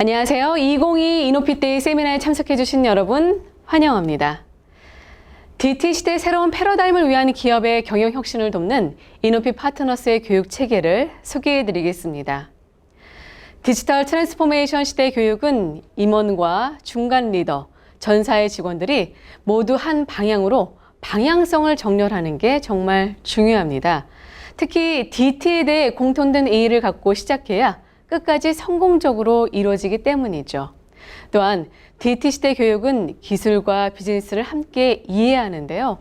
안녕하세요. 2022 이노핏데이 세미나에 참석해주신 여러분 환영합니다. DT 시대의 새로운 패러다임을 위한 기업의 경영 혁신을 돕는 이노핏 파트너스의 교육 체계를 소개해드리겠습니다. 디지털 트랜스포메이션 시대 교육은 임원과 중간 리더, 전사의 직원들이 모두 한 방향으로 방향성을 정렬하는 게 정말 중요합니다. 특히 DT에 대해 공통된 이해를 갖고 시작해야 끝까지 성공적으로 이루어지기 때문이죠. 또한 DT 시대 교육은 기술과 비즈니스를 함께 이해하는데요.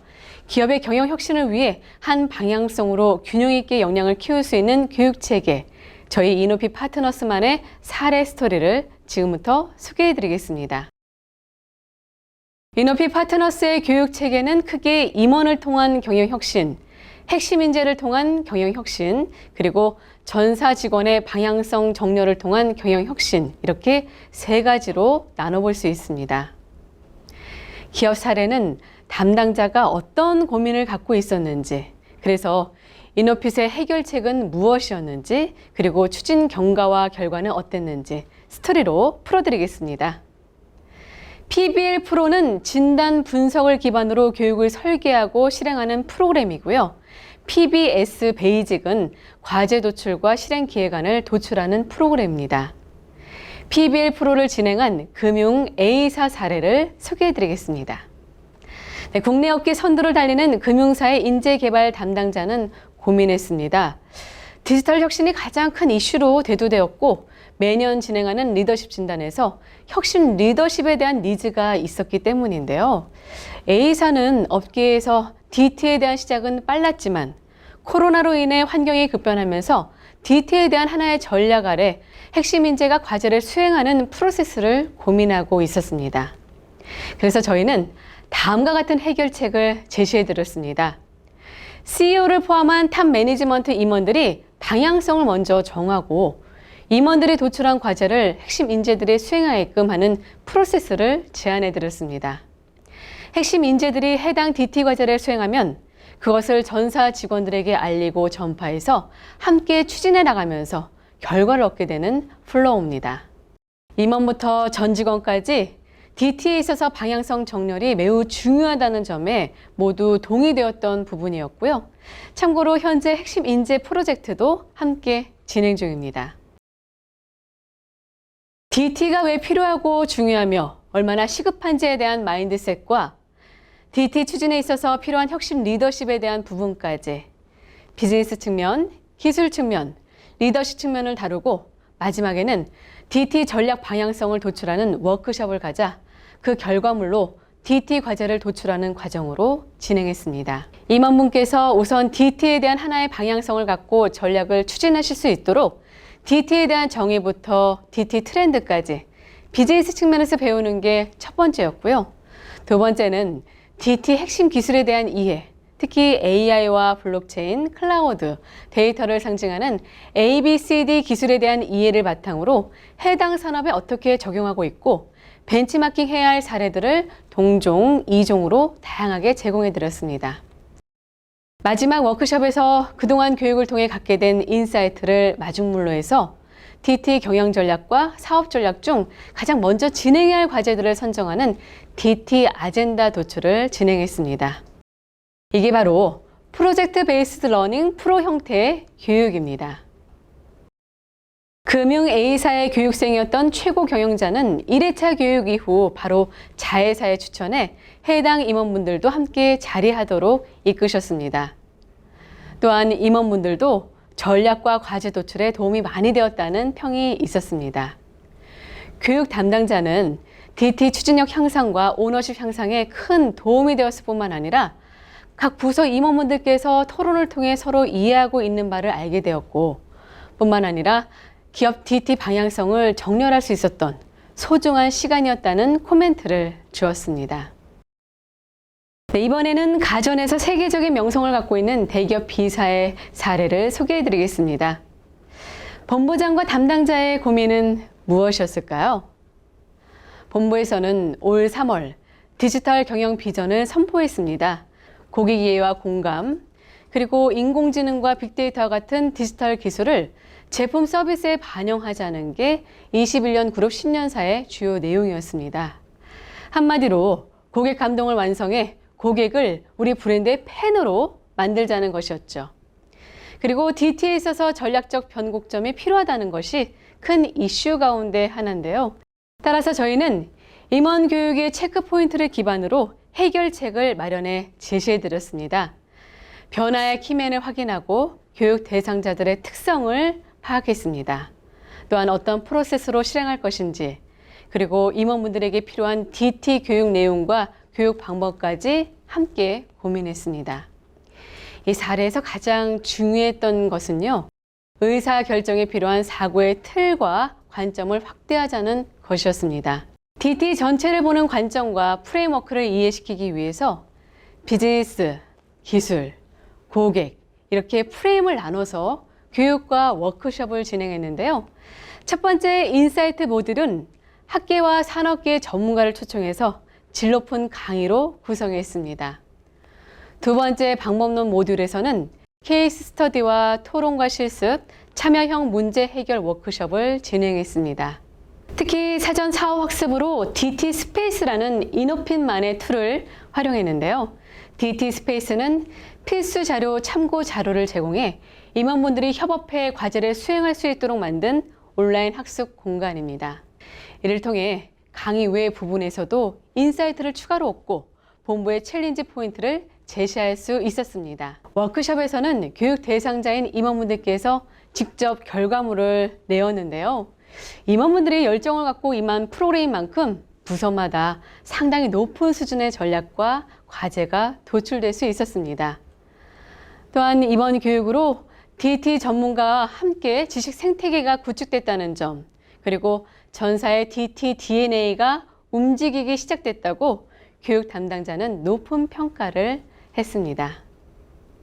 기업의 경영 혁신을 위해 한 방향성으로 균형 있게 역량을 키울 수 있는 교육 체계, 저희 이노핏 파트너스만의 사례 스토리를 지금부터 소개해 드리겠습니다. 이노핏 파트너스의 교육 체계는 크게 임원을 통한 경영 혁신, 핵심 인재를 통한 경영 혁신, 그리고 전사 직원의 방향성 정렬을 통한 경영 혁신, 이렇게 세 가지로 나눠볼 수 있습니다. 기업 사례는 담당자가 어떤 고민을 갖고 있었는지, 그래서 이노핏의 해결책은 무엇이었는지, 그리고 추진 경과와 결과는 어땠는지 스토리로 풀어드리겠습니다. PBL 프로는 진단 분석을 기반으로 교육을 설계하고 실행하는 프로그램이고요. PBS 베이직은 과제 도출과 실행 기획안을 도출하는 프로그램입니다. PBL 프로를 진행한 금융 A사 사례를 소개해드리겠습니다. 국내 업계 선두를 달리는 금융사의 인재개발 담당자는 고민했습니다. 디지털 혁신이 가장 큰 이슈로 대두되었고 매년 진행하는 리더십 진단에서 혁신 리더십에 대한 니즈가 있었기 때문인데요. A사는 업계에서 DT에 대한 시작은 빨랐지만 코로나로 인해 환경이 급변하면서 DT에 대한 하나의 전략 아래 핵심 인재가 과제를 수행하는 프로세스를 고민하고 있었습니다. 그래서 저희는 다음과 같은 해결책을 제시해 드렸습니다. CEO를 포함한 탑 매니지먼트 임원들이 방향성을 먼저 정하고 임원들이 도출한 과제를 핵심 인재들이 수행하게끔 하는 프로세스를 제안해 드렸습니다. 핵심 인재들이 해당 DT 과제를 수행하면 그것을 전사 직원들에게 알리고 전파해서 함께 추진해 나가면서 결과를 얻게 되는 플로우입니다. 임원부터 전 직원까지 DT에 있어서 방향성 정렬이 매우 중요하다는 점에 모두 동의되었던 부분이었고요. 참고로 현재 핵심 인재 프로젝트도 함께 진행 중입니다. DT가 왜 필요하고 중요하며 얼마나 시급한지에 대한 마인드셋과 DT 추진에 있어서 필요한 혁신 리더십에 대한 부분까지 비즈니스 측면, 기술 측면, 리더십 측면을 다루고 마지막에는 DT 전략 방향성을 도출하는 워크숍을 가자 그 결과물로 DT 과제를 도출하는 과정으로 진행했습니다. 임원분께서 우선 DT에 대한 하나의 방향성을 갖고 전략을 추진하실 수 있도록 DT에 대한 정의부터 DT 트렌드까지 비즈니스 측면에서 배우는 게 첫 번째였고요. 두 번째는 DT 핵심 기술에 대한 이해, 특히 AI와 블록체인, 클라우드, 데이터를 상징하는 ABCD 기술에 대한 이해를 바탕으로 해당 산업에 어떻게 적용하고 있고 벤치마킹 해야 할 사례들을 동종, 이종으로 다양하게 제공해 드렸습니다. 마지막 워크숍에서 그동안 교육을 통해 갖게 된 인사이트를 마중물로 해서 DT 경영 전략과 사업 전략 중 가장 먼저 진행해야 할 과제들을 선정하는 DT 아젠다 도출을 진행했습니다. 이게 바로 프로젝트 베이스드 러닝 프로 형태의 교육입니다. 금융 A사의 교육생이었던 최고 경영자는 1회차 교육 이후 바로 자회사에 추천해 해당 임원분들도 함께 자리하도록 이끄셨습니다. 또한 임원분들도 전략과 과제 도출에 도움이 많이 되었다는 평이 있었습니다. 교육 담당자는 DT 추진력 향상과 오너십 향상에 큰 도움이 되었을 뿐만 아니라 각 부서 임원분들께서 토론을 통해 서로 이해하고 있는 바를 알게 되었고 뿐만 아니라 기업 DT 방향성을 정렬할 수 있었던 소중한 시간이었다는 코멘트를 주었습니다. 네, 이번에는 가전에서 세계적인 명성을 갖고 있는 대기업 B사의 사례를 소개해 드리겠습니다. 본부장과 담당자의 고민은 무엇이었을까요? 본부에서는 올 3월 디지털 경영 비전을 선포했습니다. 고객 이해와 공감, 그리고 인공지능과 빅데이터와 같은 디지털 기술을 제품 서비스에 반영하자는 게 21년 그룹 10년사의 주요 내용이었습니다. 한마디로 고객 감동을 완성해 고객을 우리 브랜드의 팬으로 만들자는 것이었죠. 그리고 DT에 있어서 전략적 변곡점이 필요하다는 것이 큰 이슈 가운데 하나인데요. 따라서 저희는 임원 교육의 체크 포인트를 기반으로 해결책을 마련해 제시해 드렸습니다. 변화의 키맨을 확인하고 교육 대상자들의 특성을 파악했습니다. 또한 어떤 프로세스로 실행할 것인지, 그리고 임원분들에게 필요한 DT 교육 내용과 교육 방법까지 함께 고민했습니다. 이 사례에서 가장 중요했던 것은요, 의사결정에 필요한 사고의 틀과 관점을 확대하자는 것이었습니다. DT 전체를 보는 관점과 프레임워크를 이해시키기 위해서 비즈니스, 기술, 고객 이렇게 프레임을 나눠서 교육과 워크숍을 진행했는데요. 첫 번째 인사이트 모듈은 학계와 산업계 전문가를 초청해서 질 높은 강의로 구성했습니다. 두 번째 방법론 모듈에서는 케이스 스터디와 토론과 실습, 참여형 문제 해결 워크숍을 진행했습니다. 특히 사전 사업 학습으로 DT 스페이스라는 이노핀만의 툴을 활용했는데요. DT 스페이스는 필수 자료 참고 자료를 제공해 임원분들이 협업해 과제를 수행할 수 있도록 만든 온라인 학습 공간입니다. 이를 통해 강의 외 부분에서도 인사이트를 추가로 얻고 본부의 챌린지 포인트를 제시할 수 있었습니다. 워크숍에서는 교육 대상자인 임원분들께서 직접 결과물을 내었는데요. 임원분들이 열정을 갖고 임한 프로그램인 만큼 부서마다 상당히 높은 수준의 전략과 과제가 도출될 수 있었습니다. 또한 이번 교육으로 DT 전문가와 함께 지식 생태계가 구축됐다는 점, 그리고 전사의 DT DNA가 움직이기 시작됐다고 교육 담당자는 높은 평가를 했습니다.